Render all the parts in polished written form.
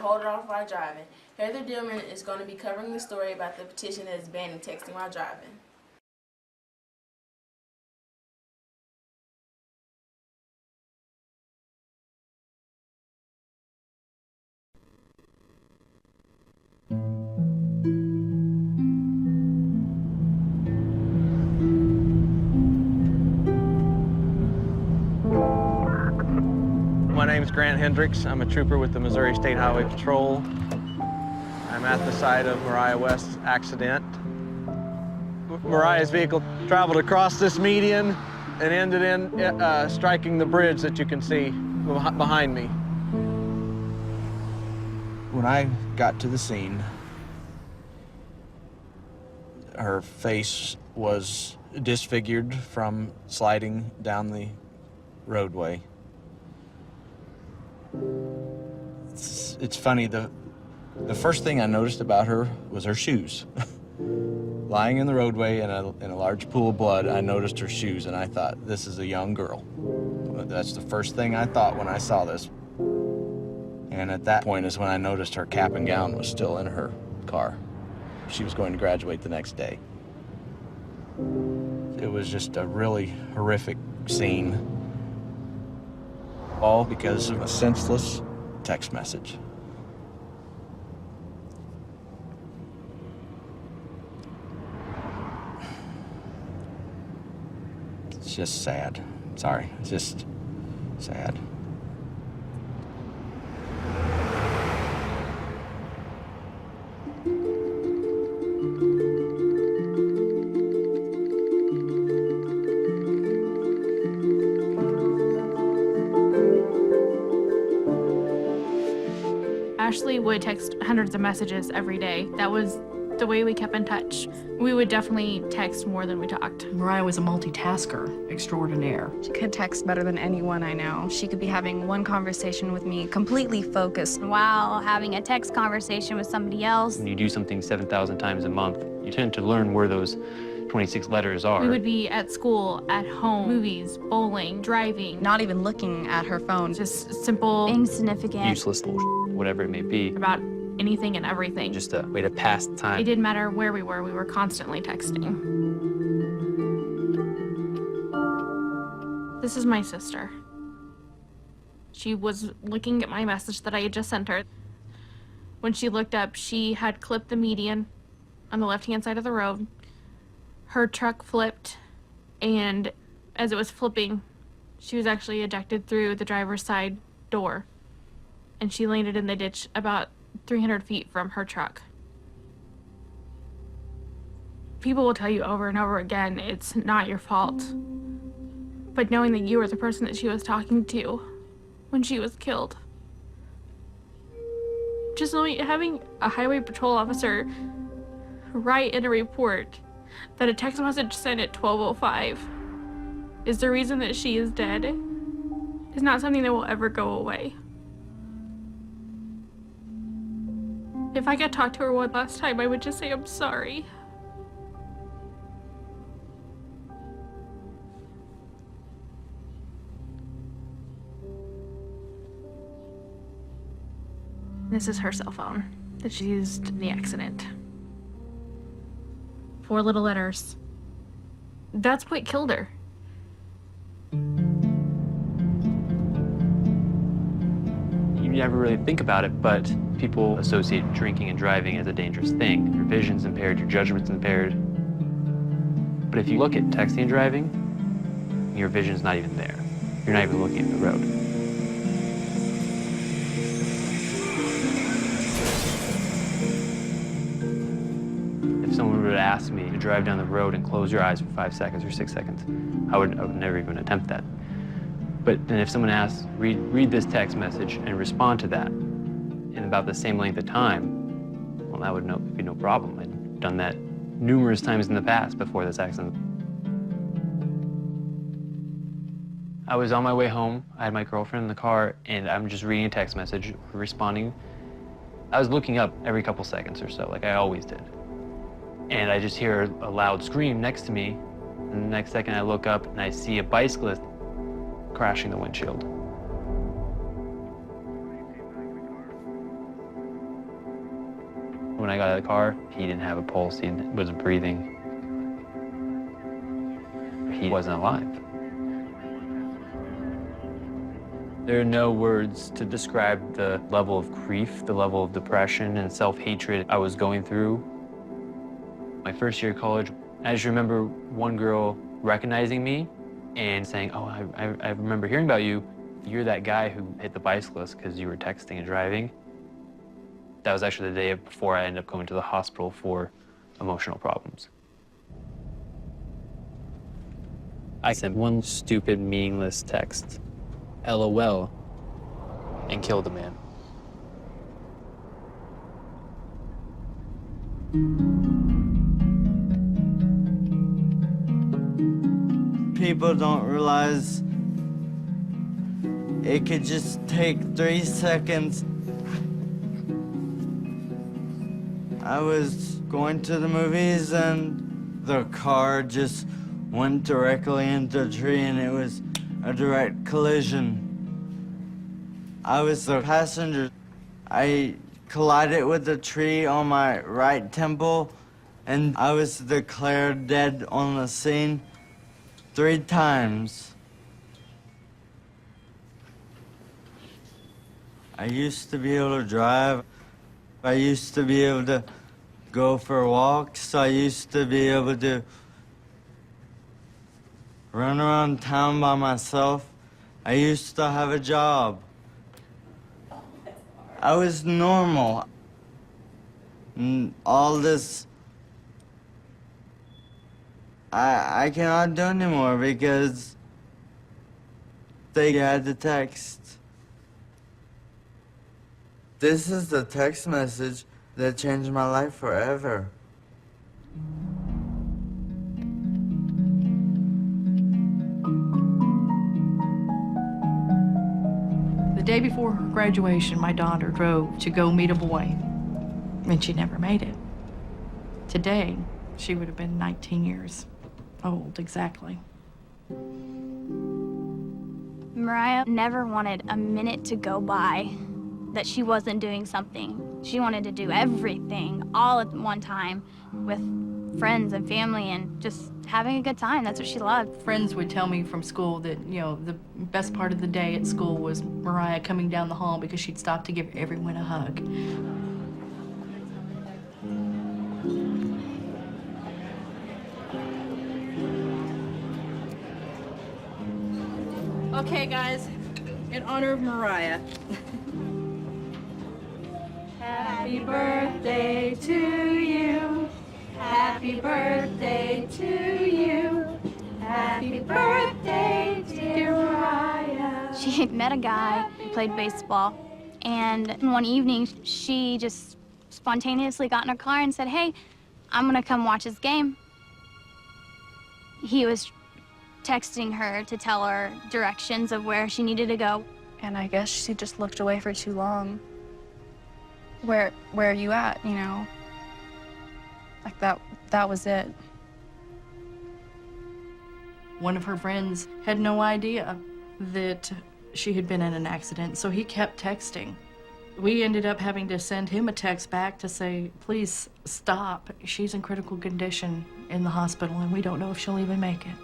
hold it off while driving. Heather Dillman is going to be covering the story about the petition that is banning texting while driving. My name's Grant Hendricks. I'm a trooper with the Missouri State Highway Patrol. I'm at the site of Mariah West's accident. Mariah's vehicle traveled across this median and ended in striking the bridge that you can see behind me. When I got to the scene, her face was disfigured from sliding down the roadway. It's funny, the first thing I noticed about her was her shoes. Lying in the roadway in a large pool of blood, I noticed her shoes, and I thought, this is a young girl. That's the first thing I thought when I saw this. And at that point is when I noticed her cap and gown was still in her car. She was going to graduate the next day. It was just a really horrific scene, all because of a senseless text message. It's just sad. Sorry, it's just sad. Ashley would text hundreds of messages every day. That was the way we kept in touch. We would definitely text more than we talked. Mariah was a multitasker extraordinaire. She could text better than anyone I know. She could be having one conversation with me, completely focused, while having a text conversation with somebody else. When you do something 7,000 times a month, you tend to learn where those 26 letters are. We would be at school, at home, movies, bowling, driving. not even looking at her phone. Just simple, Insignificant. Useless bullshit, whatever it may be. about anything and everything. Just a way to pass the time. It didn't matter where we were constantly texting. This is my sister. She was looking at my message that I had just sent her. When she looked up, she had clipped the median on the left-hand side of the road. Her truck flipped, and as it was flipping, she was actually ejected through the driver's side door, and she landed in the ditch about 300 feet from her truck. People will tell you over and over again, it's not your fault. But knowing that you were the person that she was talking to when she was killed. Just knowing, having a highway patrol officer write in a report that a text message sent at 12:05 is the reason that she is dead is not something that will ever go away. If I could talk to her one last time, I would just say, I'm sorry. This is her cell phone that she used in the accident. 4 little letters. That's what killed her. You never really think about it, but people associate drinking and driving as a dangerous thing. Your vision's impaired, your judgment's impaired. But if you look at texting and driving, your vision's not even there. You're not even looking at the road. If someone would ask me to drive down the road and close your eyes for 5 seconds or 6 seconds, I would never even attempt that. But then if someone asks, read this text message and respond to that in about the same length of time, well, that would be no problem. I'd done that numerous times in the past before this accident. I was on my way home. I had my girlfriend in the car, and I'm just reading a text message, responding. I was looking up every couple seconds or so, like I always did. And I just hear a loud scream next to me, and the next second I look up and I see a bicyclist crashing the windshield. When I got out of the car, he didn't have a pulse, he wasn't breathing. He wasn't alive. There are no words to describe the level of grief, the level of depression and self-hatred I was going through. My first year of college, I just remember one girl recognizing me and saying, oh, I remember hearing about you. You're that guy who hit the bicyclist because you were texting and driving. That was actually the day before I ended up going to the hospital for emotional problems. I sent one stupid, meaningless text, LOL, and killed a man. People don't realize it could just take 3 seconds. I was going to the movies and the car just went directly into a tree and it was a direct collision. I was the passenger. I collided with the tree on my right temple and I was declared dead on the scene 3 times. I used to be able to drive. I used to be able to go for walks. I used to be able to run around town by myself. I used to have a job. I was normal. And all this, I cannot do anymore because they had the text. This is the text message that changed my life forever. The day before her graduation, my daughter drove to go meet a boy, and she never made it. Today, she would have been 19 years old, exactly. Mariah never wanted a minute to go by that she wasn't doing something. She wanted to do everything all at one time with friends and family and just having a good time. That's what she loved. Friends would tell me from school that, you know, the best part of the day at school was Mariah coming down the hall because she'd stop to give everyone a hug. Okay, guys, in honor of Mariah. Happy birthday to you. Happy birthday to you. Happy birthday, dear Mariah. She had met a guy who played baseball, and one evening she just spontaneously got in her car and said, hey, I'm gonna come watch his game. He was texting her to tell her directions of where she needed to go. And I guess she just looked away for too long. Where are you at, you know? Like that was it. One of her friends had no idea that she had been in an accident, so he kept texting. We ended up having to send him a text back to say, please stop. She's in critical condition in the hospital, and we don't know if she'll even make it.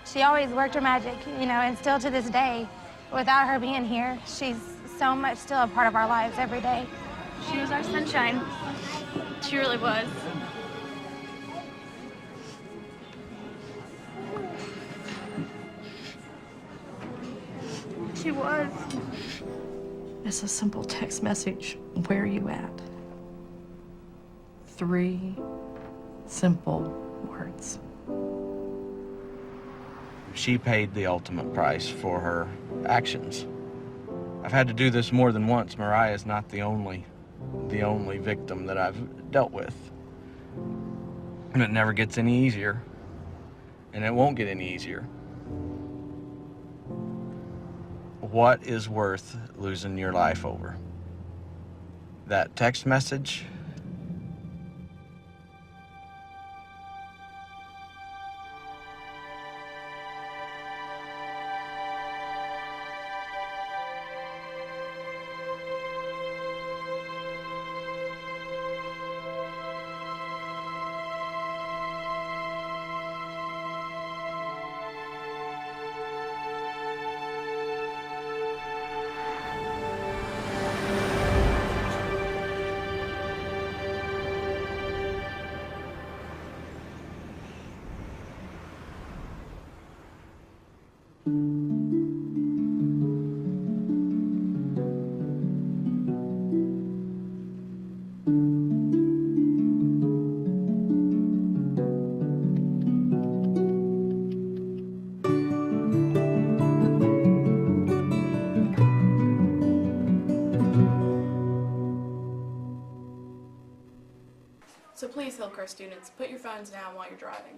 She always worked her magic, you know, and still to this day, without her being here, she's so much still a part of our lives every day. She was our sunshine. She really was. She was. It's a simple text message. Where are you at? 3 simple words. She paid the ultimate price for her actions. I've had to do this more than once. Mariah is not the only victim that I've dealt with. And it never gets any easier. And it won't get any easier. What is worth losing your life over? That text message? So please, Hillcrest students, put your phones down while you're driving.